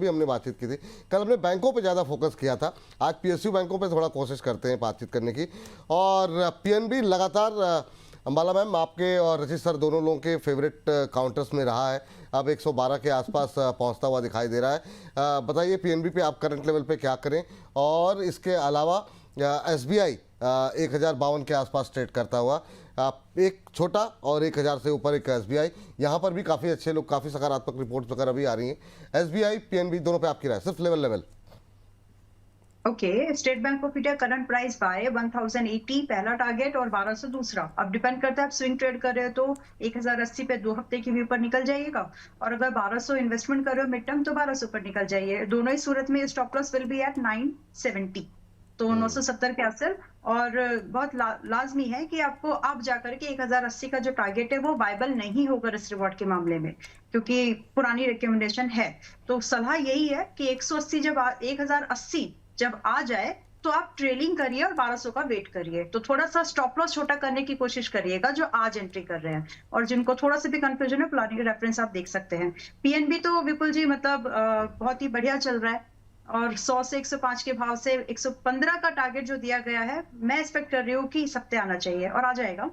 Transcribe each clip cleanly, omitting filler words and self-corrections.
भी हमने बातचीत की थी। कल हमने बैंकों पे ज़्यादा फोकस किया था, आज पीएसयू बैंकों पे थोड़ा कोशिश करते हैं बातचीत करने की। और पीएनबी लगातार अंबाला मैम आपके और रचित सर दोनों लोगों के फेवरेट काउंटर्स में रहा है, अब 112 के आसपास पहुंचता हुआ दिखाई दे रहा है। बताइए पीएनबी पे आप करंट लेवल पे क्या करें, और इसके अलावा एसबीआई 1052 के आसपास ट्रेड करता हुआ, एक छोटा और 1000 से ऊपर एक एसबीआई, यहाँ पर भी काफ़ी अच्छे लोग, काफ़ी सकारात्मक रिपोर्ट्स वगैरह भी आ रही हैं। एसबीआई पीएनबी दोनों पे आपकी राय, सिर्फ level. Okay, state bank of India current price by 1080 पहला टारगेट और 1200 दूसरा। अब डिपेंड करता है आप स्विंग ट्रेड कर रहे हो तो 1080 पे 2 हफ्ते की व्यू पर निकल जाइएगा, और अगर 1200 इन्वेस्टमेंट कर रहे हो मिड टर्म तो 1200 पर निकल जाइए। दोनों ही सूरत में stop loss will be at 970, तो 970 के असर। और बहुत लाजमी है कि आपको अब जाकर के 1080 का जो टारगेट है वो वायबल नहीं होगा रिस्क रिवॉर्ड के मामले में, क्योंकि पुरानी रिकमेंडेशन है। तो सलाह यही है कि 180 जब 1080 जब आ जाए तो आप ट्रेलिंग करिए और 1200 का वेट करिए। तो थोड़ा सा स्टॉप लॉस छोटा करने की कोशिश करिएगा जो आज एंट्री कर रहे हैं, और जिनको थोड़ा सा भी कंफ्यूजन है पुरानी रेफरेंस आप देख सकते हैं। पीएनबी तो विपुल जी मतलब बहुत ही बढ़िया चल रहा है, और 100 से 105 के भाव से 115 का टारगेट जो दिया गया है मैं एक्सपेक्ट कर रही हूँ कि इस हफ्ते आना चाहिए और आ जाएगा।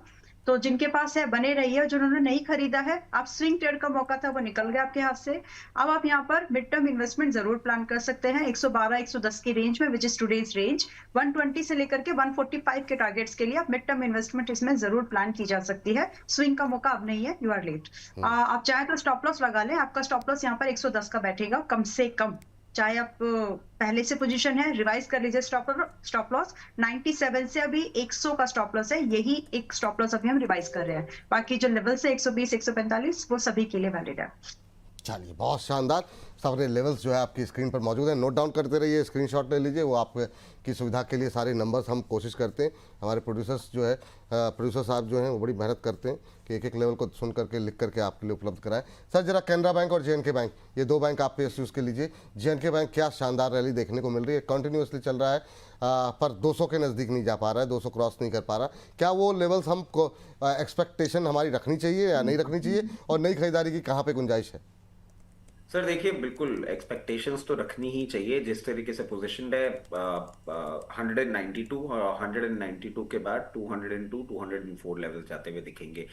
तो जिनके पास है बने रहिए, जिन्होंने नहीं खरीदा है, आप स्विंग ट्रेड का मौका था वो निकल गया आपके हाथ से। अब आप यहाँ पर मिड टर्म इन्वेस्टमेंट जरूर प्लान कर सकते हैं 112 110 की रेंज में, विच इज टुडेज रेंज। 120 से लेकर के 145 के टारगेट्स के लिए आप मिड टर्म इन्वेस्टमेंट इसमें जरूर प्लान की जा सकती है। स्विंग का मौका अब नहीं है, यू आर लेट। आप चाहे तो स्टॉप लॉस लगा लें, आपका स्टॉप लॉस यहाँ पर 110 का बैठेगा कम से कम। चाहे आप पहले से पोजीशन है रिवाइज कर लीजिए, स्टॉप लॉस 97 से अभी 100 का स्टॉप लॉस है, यही एक स्टॉप लॉस अभी हम रिवाइज कर रहे हैं। बाकी जो लेवल से 120 145 वो सभी के लिए वैलिड है। चलिए, बहुत शानदार। सारे लेवल्स जो है आपकी स्क्रीन पर मौजूद हैं, नोट डाउन करते रहिए, स्क्रीनशॉट ले लीजिए, वो आपकी सुविधा के लिए सारे नंबर्स हम कोशिश करते हैं। हमारे प्रोड्यूसर्स जो है प्रोड्यूसर साहब जो हैं वो बड़ी मेहनत करते हैं कि एक एक लेवल को सुन करके लिख करके आपके लिए उपलब्ध कराएं। सर जरा कैनरा बैंक और जेएनके बैंक, ये दो बैंक आप PSUs के लीजिए। जेएनके बैंक क्या शानदार रैली देखने को मिल रही है, कंटिन्यूसली चल रहा है, पर 200 के नज़दीक नहीं जा पा रहा है, 200 क्रॉस नहीं कर पा रहा। क्या वो लेवल्स हमको एक्सपेक्टेशन हमारी रखनी चाहिए या नहीं रखनी चाहिए, और नई खरीदारी की कहाँ पर गुंजाइश है? सर देखिए, बिल्कुल एक्सपेक्टेशंस तो रखनी ही चाहिए। जिस तरीके से पोजीशन है 192 और 192 के बाद 202 204 लेवल जाते हुए दिखेंगे।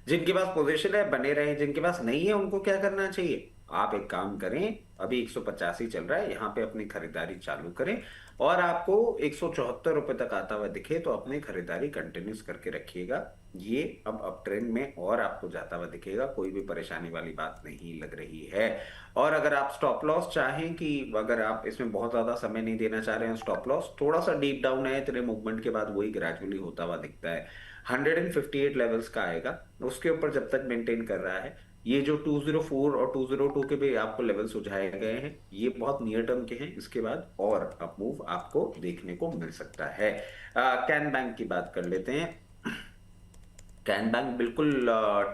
जिनके पास पोजीशन है बने रहे, जिनके पास नहीं है उनको क्या करना चाहिए? आप एक काम करें, अभी 185 चल रहा है, यहाँ पे अपनी खरीदारी चालू करें, और आपको 174 रुपए तक आता हुआ दिखे तो अपनी खरीदारी कंटिन्यूस करके रखिएगा। ये अब ट्रेंड में और आपको जाता हुआ दिखेगा, कोई भी परेशानी वाली बात नहीं लग रही है। और अगर आप स्टॉप लॉस चाहें कि अगर आप इसमें बहुत ज्यादा समय नहीं देना चाह रहे हैं, स्टॉप लॉस थोड़ा सा डीप डाउन है, इतने मूवमेंट के बाद वही ग्रेजुअली होता हुआ दिखता है। 158 लेवल्स का आएगा, उसके ऊपर जब तक मेंटेन कर रहा है, ये जो 204 और 202 के भी आपको लेवल सुझाए गए हैं, ये बहुत नियर टर्म के हैं। इसके बाद और अप मूव आपको देखने को मिल सकता है। कैन बैंक की बात कर लेते हैं। कैन बैंक बिल्कुल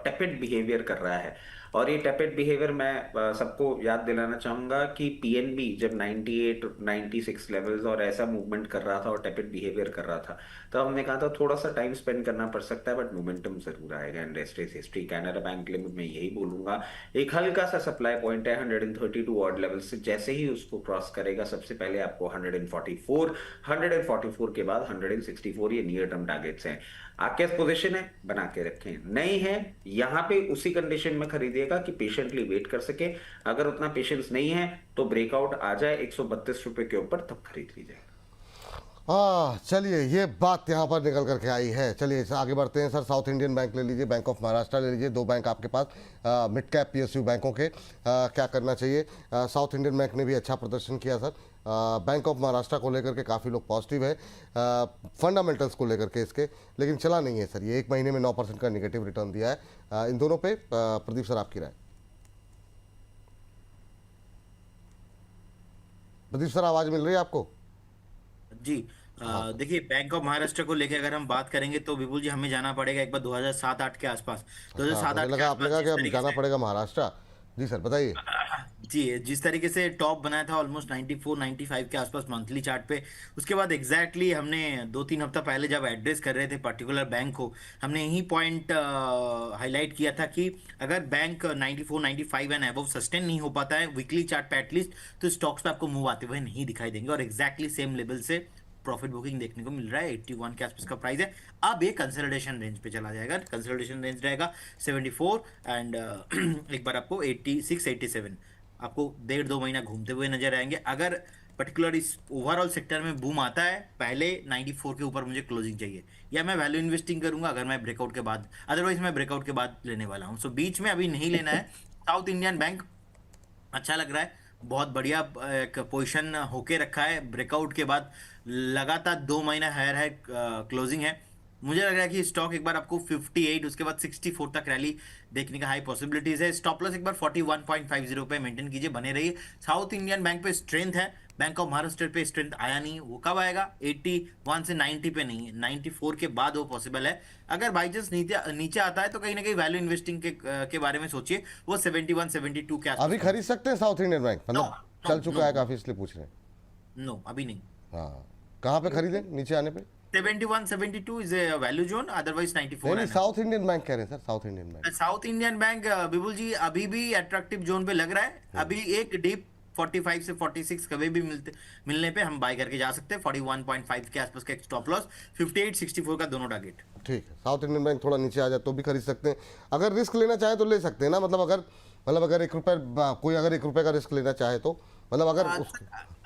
टेपिड बिहेवियर कर रहा है, और ये टेपिड बिहेवियर मैं सबको याद दिलाना चाहूंगा कि पीएनबी जब 98 96 लेवल्स और ऐसा मूवमेंट कर रहा था और टेपिड बिहेवियर कर रहा था, तो हमने कहा था थोड़ा सा टाइम स्पेंड करना पड़ सकता है, बट मोमेंटम जरूर आएगा। Industries history Canara bank limit में यही बोलूंगा। एक हल्का सा सप्लाई पॉइंट है 132 ऑड लेवल से, जैसे ही उसको क्रॉस करेगा सबसे पहले आपको 144 के बाद 164 ये नियर टर्म टारगेट्स हैं। आपके पोजीशन है बना के रखें, नहीं है यहां पे उसी कंडीशन में खरीदिएगा कि पेशेंटली वेट कर सके। अगर उतना पेशेंस नहीं है तो ब्रेकआउट आ जाए 132 रुपए के ऊपर, तब खरीद लीजिए। हाँ चलिए, ये बात यहाँ पर निकल करके आई है। चलिए आगे बढ़ते हैं सर। साउथ इंडियन बैंक ले लीजिए, बैंक ऑफ महाराष्ट्र ले लीजिए, दो बैंक आपके पास मिड कैप PSU बैंकों के, क्या करना चाहिए? साउथ इंडियन बैंक ने भी अच्छा प्रदर्शन किया सर। बैंक ऑफ महाराष्ट्र को लेकर के काफ़ी लोग पॉजिटिव है, फंडामेंटल्स को लेकर के इसके, लेकिन चला नहीं है सर। ये एक महीने में 9% का निगेटिव रिटर्न दिया है। इन दोनों पे प्रदीप सर आपकी राय? प्रदीप सर आवाज़ मिल रही है आपको? जी देखिए, बैंक ऑफ महाराष्ट्र को लेकर अगर हम बात करेंगे तो विपुल जी हमें जाना पड़ेगा एक बार 2007-8 के आसपास। अच्छा, मुझे 2007-8 के लगा आपने आसपास कहा कि जिस अब तरीके जाना से पड़ेगा महाराष्ट्र। जी सर बताइए। जी, जिस तरीके से टॉप बनाया था ऑलमोस्ट 94 95 के आसपास मंथली चार्ट पे, उसके बाद हमने 2-3 हफ्ता पहले जब एड्रेस कर रहे थे पर्टिकुलर बैंक को, हमने यही पॉइंट हाईलाइट किया था कि अगर बैंक 94 95 एंड अबव सस्टेन नहीं हो पाता है वीकली चार्ट पे एटलीस्ट, तो स्टॉक्स पे आपको मूव आते हुए नहीं दिखाई देंगे, और सेम लेवल से प्रॉफिट बुकिंग देखने को मिल रहा है। 81 के आसपास का प्राइस है। अब ये कंसोलिडेशन रेंज पे चला जाएगा, कंसोलिडेशन रेंज रहेगा 74 एंड एक बार आपको 86 87 आपको 1.5-2 महीना घूमते हुए नजर आएंगे। अगर पर्टिकुलर इस ओवरऑल सेक्टर में बूम आता है, पहले 94 के ऊपर मुझे क्लोजिंग चाहिए, या मैं वैल्यू इन्वेस्टिंग करूंगा अगर मैं ब्रेकआउट के बाद, अदरवाइज मैं ब्रेकआउट के बाद लेने वाला हूं। सो बीच में अभी नहीं लेना है। साउथ इंडियन बैंक अच्छा लग रहा है, बहुत बढ़िया एक पोजीशन होके रखा है ब्रेकआउट के बाद, लगातार 2 महीना हायर है क्लोजिंग है। मुझे लग रहा है कि स्टॉक एक बार आपको 58 उसके बाद 64 तक रैली देखने का हाई पॉसिबिलिटीज है। स्टॉप लॉस एक बार 41.50 पे मेंटेन कीजिए, बने रहिए। साउथ इंडियन बैंक पे स्ट्रेंथ है, बैंक ऑफ महाराष्ट्र पे स्ट्रेंथ आया नहीं, वो कब आएगा? 81 से 90 पे नहीं, 94 के बाद वो पॉसिबल है। अगर बाई चांस नीचे आता है तो कहीं ना कहीं वैल्यू इन्वेस्टिंग के बारे में सोचिए, वो 71 72 के आसपास। अभी खरीद सकते हैं साउथ इंडियन बैंक, मतलब No, चल no, चुका no. है काफी, इसलिए पूछ रहे हैं। नो अभी नहीं। हाँ, कहाँ पे खरीदें नीचे आने पे? 71 72 is a value zone, otherwise 94 नहीं, है। साउथ इंडियन बैंक कह रहे हैं sir, South Indian Bank. South Indian Bank Vipul ji अभी भी अट्रैक्टिव जोन पे लग रहा है। अभी एक डीप 45 से 46 कभी भी मिलने पे हम बाय करके जा सकते हैं। 41.5 के आसपास का एक स्टॉप लॉस, 58 64 का दोनों टारगेट। ठीक है, साउथ इंडियन बैंक थोड़ा नीचे आ जाए तो भी खरीद सकते हैं। अगर रिस्क लेना चाहे तो ले सकते हैं ना, अगर 1 रुपये, कोई अगर 1 रुपये का रिस्क लेना चाहे तो, मतलब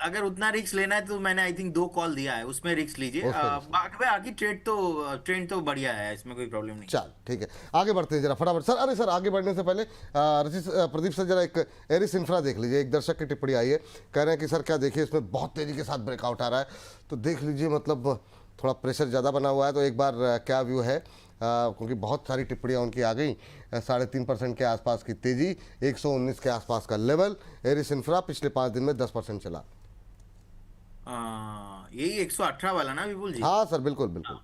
अगर उतना रिस्क लेना है तो मैंने आई थिंक 2 कॉल दिया है, उसमें रिस्क लीजिए। बाकी ट्रेड तो बढ़िया है, इसमें कोई प्रॉब्लम नहीं। चल ठीक है, आगे बढ़ते हैं जरा फटाफट सर। अरे सर, आगे बढ़ने से पहले प्रदीप सर जरा एक एरिस इंफ्रा देख लीजिए। एक दर्शक की टिप्पणी आई है, कह रहे हैं कि सर क्या देखिए इसमें बहुत तेजी के साथ ब्रेकआउट आ रहा है, तो देख लीजिए, मतलब थोड़ा प्रेशर ज़्यादा बना हुआ है, तो एक बार क्या व्यू है, क्योंकि बहुत सारी टिप्पणियाँ उनकी आ गई। 3.5% के आसपास की तेजी, 119 के आसपास का लेवल। एरिस इंफ्रा पिछले 5 दिन में 10% चला। यही 118 वाला ना विपुल जी? हाँ सर, बिल्कुल बिल्कुल।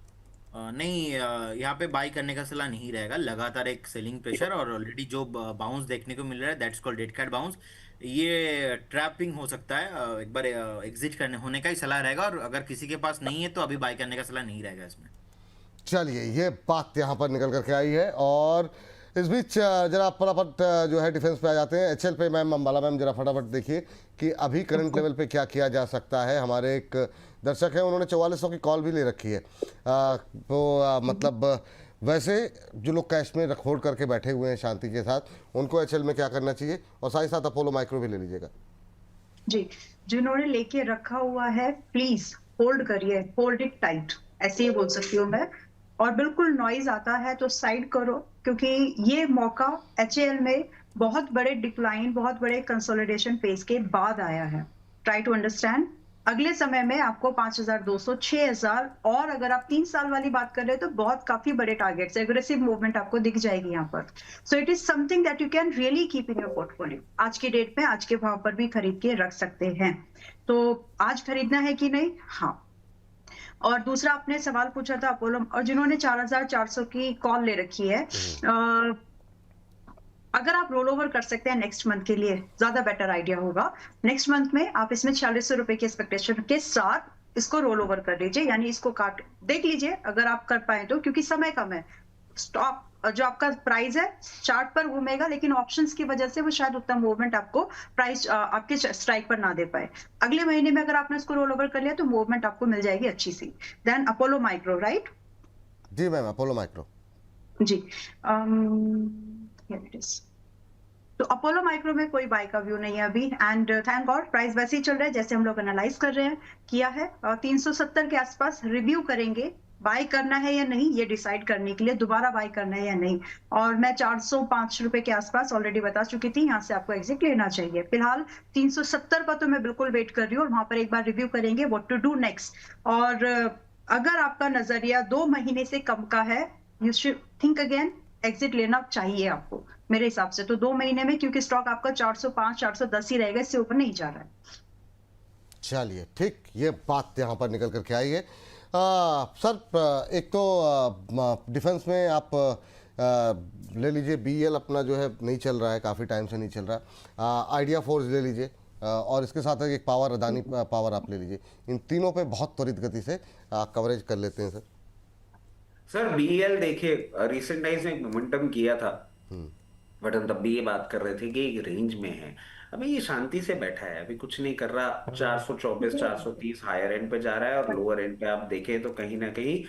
नहीं, यहाँ पे बाई करने का सलाह नहीं रहेगा। लगातार एक सेलिंग प्रेशर, और ऑलरेडी जो बाउंस देखने को मिल रहा है, that's called dead cat bounce. ये ट्रैपिंग हो सकता है, एक बार एग्जिट करने होने का ही सलाह रहेगा, और अगर किसी के पास नहीं है तो अभी बाई करने का सलाह नहीं रहेगा इसमें। चलिए, ये बात यहाँ पर निकल करके आई है। और इस बीच जरा फटाफट जो है डिफेंस पे आ जाते हैं। एचएल पे मैम, अंबाला मैम, जरा फटाफट देखिए कि अभी करंट लेवल पे क्या किया जा सकता है। हमारे एक दर्शक है, उन्होंने 4400 की कॉल भी ले रखी है। मतलब वैसे जो लोग कैश में होल्ड करके बैठे हुए हैं शांति के साथ, उनको एचएल में क्या करना चाहिए, और साथ ही साथ अपोलो माइक्रो भी ले लीजिएगा जी। जिन्होंने लेके रखा हुआ है प्लीज होल्ड करिए, होल्ड इट टाइट, ऐसे ही बोल सकती हूँ मैं। और बिल्कुल नॉइज आता है तो साइड करो, क्योंकि ये मौका एचएएल में बहुत बड़े डिक्लाइन, बहुत बड़े कंसोलिडेशन फेज के बाद आया है। Try to understand. अगले समय में आपको 5200, 6000, और अगर आप 3 साल वाली बात कर रहे हो तो बहुत काफी बड़े टारगेट्स, एग्रेसिव मूवमेंट आपको दिख जाएगी यहाँ पर। So it is something that you can really keep in your portfolio. आज की डेट में आज के भाव पर भी खरीद के रख सकते हैं। तो आज खरीदना है कि नहीं? हाँ। और दूसरा आपने सवाल पूछा था अपोलो, और जिन्होंने 4400 की कॉल ले रखी है, अगर आप रोल ओवर कर सकते हैं नेक्स्ट मंथ के लिए, ज्यादा बेटर आइडिया होगा। नेक्स्ट मंथ में आप इसमें 4600 रुपए की एक्सपेक्टेशन के साथ इसको रोल ओवर कर लीजिए, यानी इसको काट देख लीजिए अगर आप कर पाए तो, क्योंकि समय कम है। स्टॉक जो आपका प्राइस है चार्ट पर घूमेगा, लेकिन ऑप्शंस की वजह से वो शायद उतना मूवमेंट आपको प्राइस आपके स्ट्राइक पर ना दे पाए। अगले महीने में अगर आपने इसको रोल ओवर कर लिया तो मूवमेंट आपको मिल जाएगी अच्छी सी। Then Apollo Micro, right? जी मैम, अपोलो माइक्रो जी। तो अपोलो माइक्रो में कोई बाय का व्यू नहीं है अभी, एंड थैंक गॉड प्राइस वैसे ही चल रहा है जैसे हम लोग एनालाइज कर रहे हैं, किया है। 370 के आसपास रिव्यू करेंगे, बाय करना है या नहीं ये डिसाइड करने के लिए, दोबारा बाय करना है या नहीं। और मैं 405 रुपए के आसपास ऑलरेडी बता चुकी थी, यहाँ से आपको एग्जिट लेना चाहिए। फिलहाल 370 पर तो मैं बिल्कुल वेट कर रही हूँ, और वहां पर एक बार रिव्यू करेंगे व्हाट टू डू नेक्स्ट। और अगर आपका नजरिया 2 महीने से कम का है, you should think again, exit लेना चाहिए आपको मेरे हिसाब से तो 2 महीने में, क्योंकि स्टॉक आपका 405 410 ही रहेगा, इससे ऊपर नहीं जा रहा है। चलिए ठीक, ये बात यहाँ पर निकल करके आई है। सर एक तो डिफेंस में आप ले लीजिए BEL अपना जो है नहीं चल रहा है, काफ़ी टाइम से नहीं चल रहा। आइडिया फोर्स ले लीजिए, और इसके साथ एक पावर, अदानी पावर आप ले लीजिए। इन तीनों पे बहुत त्वरित गति से कवरेज कर लेते हैं सर। सर BEL देखिए रिसेंट टाइम्स में मोमेंटम किया था, बट हम तब भी ये बात कर रहे थे कि एक रेंज में है। अभी ये शांति से बैठा है, अभी कुछ नहीं कर रहा। 424 430 हायर एंड पे जा रहा है, और लोअर एंड पे आप देखें तो कहीं ना कहीं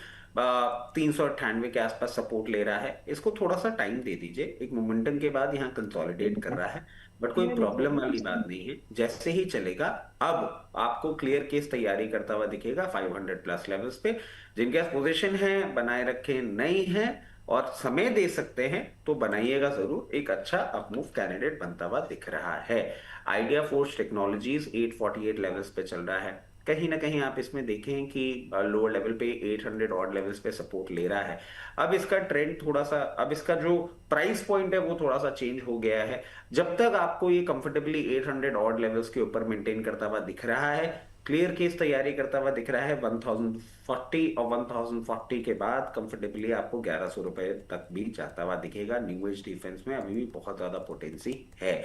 398 के आसपास सपोर्ट ले रहा है। इसको थोड़ा सा टाइम दे दीजिए, एक मोमेंटम के बाद यहाँ कंसोलिडेट कर रहा है, बट कोई प्रॉब्लम वाली बात नहीं है। जैसे ही चलेगा, अब आपको क्लियर केस तैयारी करता हुआ दिखेगा 500 प्लस लेवल्स पे। जिनके पास पोजीशन है बनाए रखें, नहीं है और समय दे सकते हैं तो बनाइएगा जरूर। एक अच्छा अपमूव कैंडिडेट बनता हुआ दिख रहा है। आइडिया फोर्स टेक्नोलॉजीज 848 लेवल्स पे चल रहा है। कहीं ना कहीं आप इसमें देखें कि लोअर लेवल पे 800 ऑड लेवल्स पे सपोर्ट ले रहा है। अब इसका ट्रेंड थोड़ा सा, अब इसका जो प्राइस पॉइंट है वो थोड़ा सा चेंज हो गया है। जब तक आपको ये कंफर्टेबली 800 ऑड लेवल्स के ऊपर मेंटेन करता हुआ दिख रहा है, क्लियर केस तैयारी करता हुआ दिख रहा है 1040 और 1040 के बाद कंफर्टेबली आपको 1100 रुपए तक भी जाता हुआ दिखेगा। न्यू एज डिफेंस में अभी भी बहुत ज्यादा पोटेंसी है।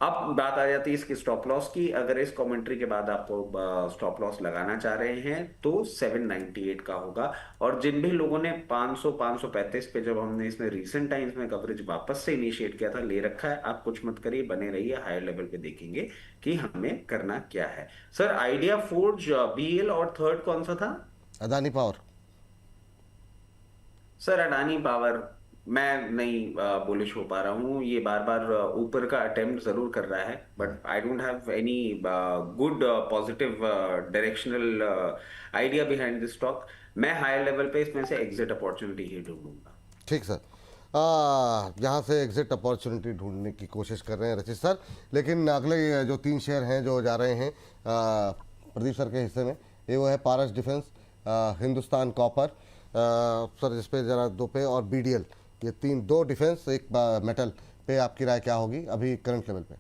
अब बात आ जाती है इसकी स्टॉप लॉस की। अगर इस कमेंट्री के बाद आपको स्टॉप लॉस लगाना चाह रहे हैं तो 798 का होगा। और जिन भी लोगों ने 500 535 पे, जब हमने इसमें रिसेंट टाइम्स में कवरेज वापस से इनिशिएट किया था, ले रखा है, आप कुछ मत करिए, बने रहिए, हायर लेवल पे देखेंगे कि हमें करना क्या है। सर आइडिया फोर्ज, BEL और थर्ड कौन सा था? Adani power. Sir Adani power मैं नहीं बुलिश हो पा रहा हूँ। ये बार बार ऊपर का अटेम्प्ट जरूर कर रहा है, but I don't have any good positive directional idea behind this stock. मैं हायर लेवल पे इसमें से एग्जिट अपॉर्चुनिटी ही ढूंढूंगा। ठीक सर, यहाँ से एग्जिट अपॉर्चुनिटी ढूंढने की कोशिश कर रहे हैं रचित सर। लेकिन अगले जो 3 शेयर हैं जो जा रहे हैं प्रदीप सर के हिस्से में, ये वो है पारस डिफेंस, हिंदुस्तान कॉपर सर जिस पे जरा 2 पे, और BDL। ये 2 डिफेंस, एक मेटल पे आपकी राय क्या होगी अभी करंट लेवल पे?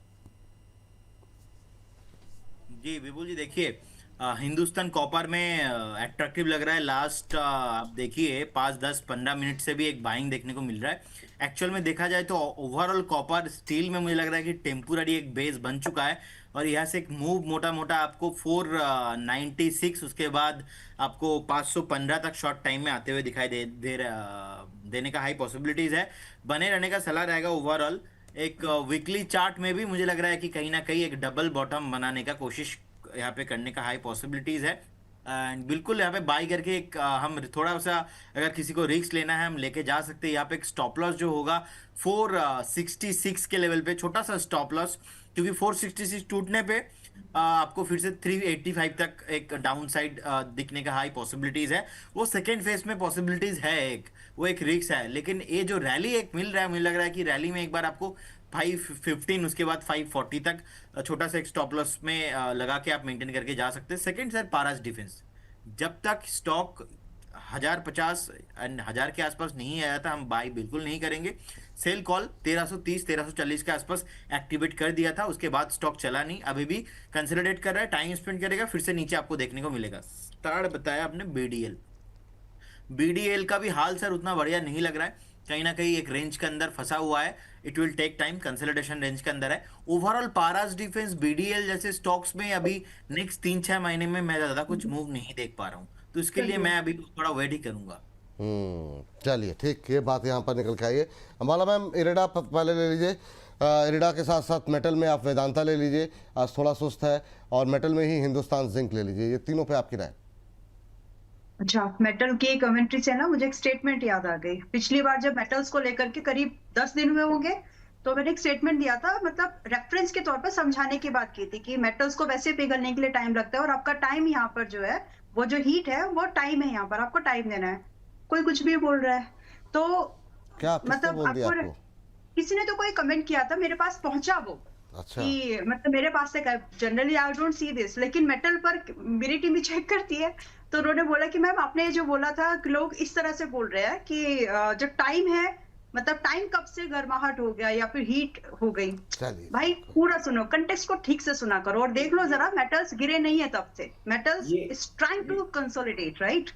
जी विपुल जी, देखिए हिंदुस्तान कॉपर में अट्रैक्टिव लग रहा है। लास्ट आप देखिए 5 10 15 मिनट से भी एक बाइंग देखने को मिल रहा है। एक्चुअल में देखा जाए तो ओवरऑल कॉपर स्टील में मुझे लग रहा है कि टेम्पोररी एक बेस बन चुका है, और यहाँ से एक मूव मोटा मोटा आपको 496, उसके बाद आपको 515 तक शॉर्ट टाइम में आते हुए दिखाई देने का हाई पॉसिबिलिटीज है। बने रहने का सलाह रहेगा। ओवरऑल एक वीकली चार्ट में भी मुझे लग रहा है कि कहीं ना कहीं एक डबल बॉटम बनाने का कोशिश यहाँ पे करने का हाई पॉसिबिलिटीज है। एंड बिल्कुल यहाँ पे बाई करके एक हम थोड़ा सा, अगर किसी को रिस्क लेना है हम लेके जा सकते हैं। यहाँ पे एक स्टॉप लॉस जो होगा 466 के लेवल पे, छोटा सा स्टॉप लॉस, क्योंकि 466 टूटने पे आपको फिर से 385 तक एक डाउन साइड दिखने का हाई पॉसिबिलिटीज है। वो सेकेंड फेज में पॉसिबिलिटीज है, एक वो एक रिस्क है। लेकिन ये जो रैली एक मिल रहा है, मुझे लग रहा है कि रैली में एक बार आपको 515 उसके बाद 540 तक छोटा सा एक स्टॉप लॉस में लगा के आप मेंटेन करके जा सकते हैं। सेकंड सर पारस डिफेंस, जब तक स्टॉक 1050 एंड 1000 के आसपास नहीं आया था हम बाई बिल्कुल नहीं करेंगे। सेल कॉल 1330 1340 के आसपास एक्टिवेट कर दिया था, उसके बाद स्टॉक चला नहीं, अभी भी कंसोलिडेट कर रहा है, टाइम स्पेंड करेगा, फिर से नीचे आपको देखने को मिलेगा। थर्ड बताया आपने BDL का भी हाल सर उतना बढ़िया नहीं लग रहा है, कहीं ना कहीं एक रेंज के अंदर फंसा हुआ है। It will take time, consolidation range के अंदर है। ओवरऑल पारस डिफेंस BDL जैसे स्टॉक्स में अभी नेक्स्ट 3-6 महीने में मैं ज्यादा कुछ मूव नहीं देख पा रहा हूँ, तो इसके लिए मैं अभी थोड़ा वेट ही करूंगा। चलिए ठीक, ये बात यहाँ पर निकल के आई है। अम्बाला मैम, इरिडा पहले ले लीजिए। इरिडा के साथ साथ मेटल में आप वेदांता ले लीजिए, आज थोड़ा सुस्त है, और मेटल में ही हिंदुस्तान जिंक ले लीजिए। ये तीनों पे आपकी राय? अच्छा, मेटल की कमेंट्री से ना मुझे एक स्टेटमेंट याद आ गई। पिछली बार जब मेटल्स को लेकर के करीब 10 दिन हुए होंगे, तो मैंने एक स्टेटमेंट दिया था, मतलब रेफरेंस के तौर पर समझाने की बात की थी कि मेटल्स को वैसे पिघलने के लिए टाइम लगता है, और आपका टाइम यहाँ पर जो है, वो जो हीट है वो टाइम है, यहाँ पर आपको टाइम देना है। कोई कुछ भी बोल रहा है तो क्या मतलब बोल दिया आपको? किसी ने तो कोई कमेंट किया था, मेरे पास पहुंचा वो। अच्छा, कि मतलब मेरे पास से generally I don't see this, लेकिन मेटल पर मेरी टीम भी चेक करती है, तो उन्होंने बोला कि मैम आपने जो बोला था कि लोग इस तरह से बोल रहे हैं कि जो टाइम है, मतलब टाइम कब से गर्माहट हो गया या फिर हीट हो गई। भाई पूरा सुनो, कंटेक्स्ट को ठीक से सुना करो, और देख लो जरा, मेटल्स गिरे नहीं है तब से, metals is trying to consolidate, right?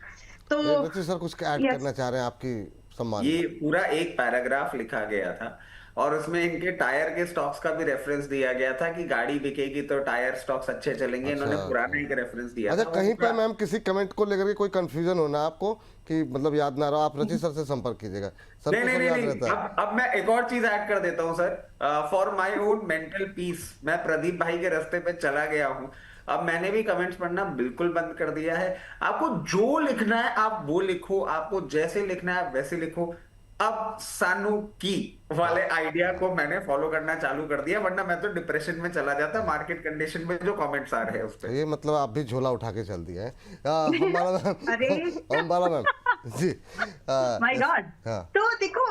तो सर कुछ ऐड करना चाह रहे हैं आपकी सम्मान। ये पूरा एक पैराग्राफ लिखा गया था और उसमें इनके टायर के स्टॉक्स का भी रेफरेंस दिया गया था कि गाड़ी बिकेगी तो टायर स्टॉक्स अच्छे चलेंगे। इन्होंने पुराना एक रेफरेंस दिया अच्छा, था। कहीं पे मैम किसी कमेंट को लेकर के कोई कंफ्यूजन होना आपको कि मतलब याद ना रहा, आप रचित सर से संपर्क कीजिएगा, सर नहीं को नहीं सब नहीं याद नहीं, रहता है। अब मैं एक और चीज ऐड कर देता हूँ sir. For my own mental peace मैं प्रदीप भाई के रास्ते पे चला गया हूँ। अब मैंने भी कमेंट्स पढ़ना बिल्कुल बंद कर दिया है। आपको जो लिखना है आप वो लिखो, आपको जैसे लिखना है वैसे लिखो। अब सानू की वाले आइडिया को मैंने फॉलो करना चालू कर दिया, वरना मैं तो डिप्रेशन में चला जाता मार्केट कंडीशन में जो कमेंट्स आ रहे हैं उस तो पे। ये मतलब आप भी झोला उठा के चल दिए हैं। अंबाला मैम, अरे Ambala ma'am ji, my God. हाँ। तो देखो,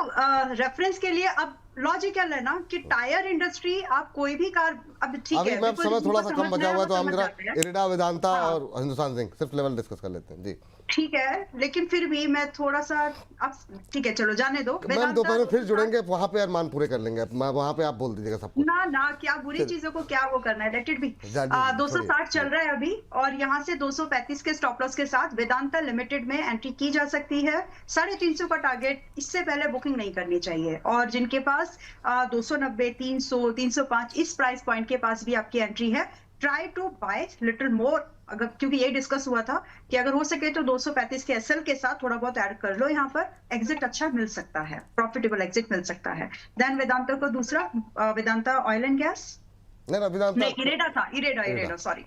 रेफरेंस के लिए अब लॉजिकल है ना कि टायर इंडस्ट्री आप कोई भी कार, अब ठीक अभी है मैम बिल्कुल समय थोड़ा जिनको सा कम समझना बचा है हुआ है वो तो हम समझ जरा जाते हैं। इरिडा, वेदांता हाँ। और हिंदुस्तान जिंक सिर्फ लेवल डिस्कस कर लेते हैं जी। ठीक है, लेकिन फिर भी मैं थोड़ा सा, अब ठीक है चलो जाने दो। मैम दोपहर में फिर वेदांता जुड़ेंगे, वहां पे अरमान पूरे कर लेंगे, वहां पे आप बोल दीजिएगा सब कुछ। ना ना, क्या बुरी चीजों को क्या वो करना है, लेट इट बी। जानिए, 260 चल रहा है अभी और यहाँ से 235 के स्टॉप लॉस के साथ वेदांता लिमिटेड में एंट्री की जा सकती है। 350 का टारगेट, इससे पहले बुकिंग नहीं करनी चाहिए। और जिनके पास 290, 300, 305 इस प्राइस पॉइंट के पास भी आपकी एंट्री है। Try to buy little more, अगर क्योंकि ये डिस्कस हुआ था कि अगर हो सके तो 235 के एसएल के साथ थोड़ा बहुत ऐड कर लो, यहाँ पर एग्जिट अच्छा मिल सकता है, प्रॉफिटेबल एग्जिट मिल सकता है। देन वेदांता को दूसरा, वेदांता ऑयल एंड गैस, नहीं वेदांता, नहीं इरेडा था, इरेडा सॉरी,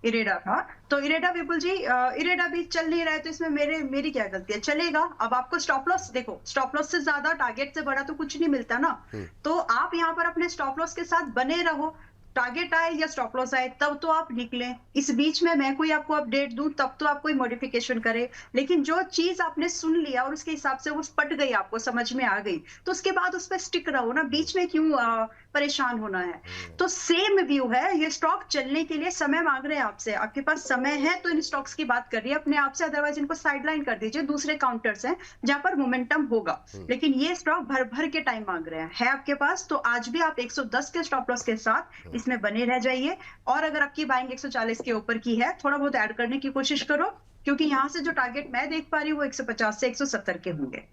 इरेडा था। तो इरेडा विपुल जी, इरेडा भी चल नहीं रहा है तो इसमें मेरी क्या गलती है, चलेगा। अब आपको स्टॉप लॉस देखो, स्टॉप लॉस से ज्यादा, टारगेट से बड़ा तो कुछ नहीं मिलता ना। तो आप यहाँ पर अपने स्टॉप लॉस के साथ बने रहो, टारगेट आए या स्टॉप लॉस आए तब तो आप निकलें। इस बीच में मैं कोई आपको अपडेट दूं तब तो आप कोई मॉडिफिकेशन करें, लेकिन जो चीज आपने सुन लिया और उसके हिसाब से वो पट गई, आपको समझ में आ गई, तो उसके बाद उस पर स्टिक रहो ना, बीच में क्यों परेशान होना है। तो सेम व्यू है, ये स्टॉक चलने के लिए समय मांग रहे हैं आपसे, आपके पास समय है तो इन स्टॉक्स की बात कर रही है अपने आप से, अदरवाइज इनको साइडलाइन कर दीजिए। दूसरे काउंटर्स हैं जहां पर मोमेंटम होगा, लेकिन ये स्टॉक भर भर के टाइम मांग रहे हैं, है आपके पास तो आज भी आप 110 के स्टॉप लॉस के साथ इसमें बने रह जाइए। और अगर आपकी बाइंग 140 के ऊपर की है, थोड़ा बहुत ऐड करने की कोशिश करो, क्योंकि यहाँ से जो टारगेट मैं देख पा रही हूँ वो 150 से 170 के होंगे।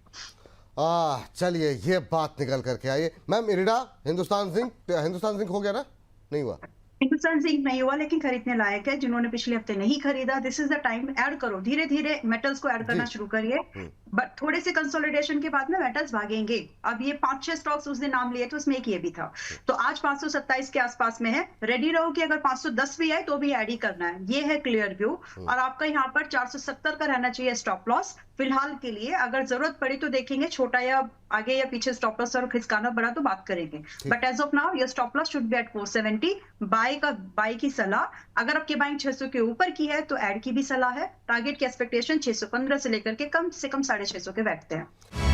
चलिए ये बात निकल करके आइए। मैम इरिडा, हिंदुस्तान जिंक हो गया ना, नहीं हुआ? हिंदुस्तान जिंक नहीं हुआ, लेकिन खरीदने लायक है। जिन्होंने पिछले हफ्ते नहीं खरीदा, this is the time, add करो, धीरे धीरे मेटल्स को ऐड करना शुरू करिए। बट थोड़े से कंसोलिडेशन के बाद में मेटल्स भागेंगे। अब ये 5-6 स्टॉक्स उसने नाम लिए तो उसमें एक ये भी था, तो आज 527 के आसपास में है। रेडी रहो कि अगर 510 भी आए तो भी ऐड ही करना है, ये है क्लियर व्यू। और आपका यहाँ पर 470 का रहना चाहिए स्टॉप लॉस फिलहाल के लिए। अगर जरूरत पड़ी तो देखेंगे छोटा या आगे या पीछे स्टॉप लॉस, और खिसकाना पड़ा तो बात करेंगे। But as of now your stop loss should be at 470। Buy की सलाह, अगर आपके बाइंग 600 के ऊपर की है तो ऐड की भी सलाह है। टारगेट की एक्सपेक्टेशन 615 से लेकर के कम से कम 650 के बैठते हैं।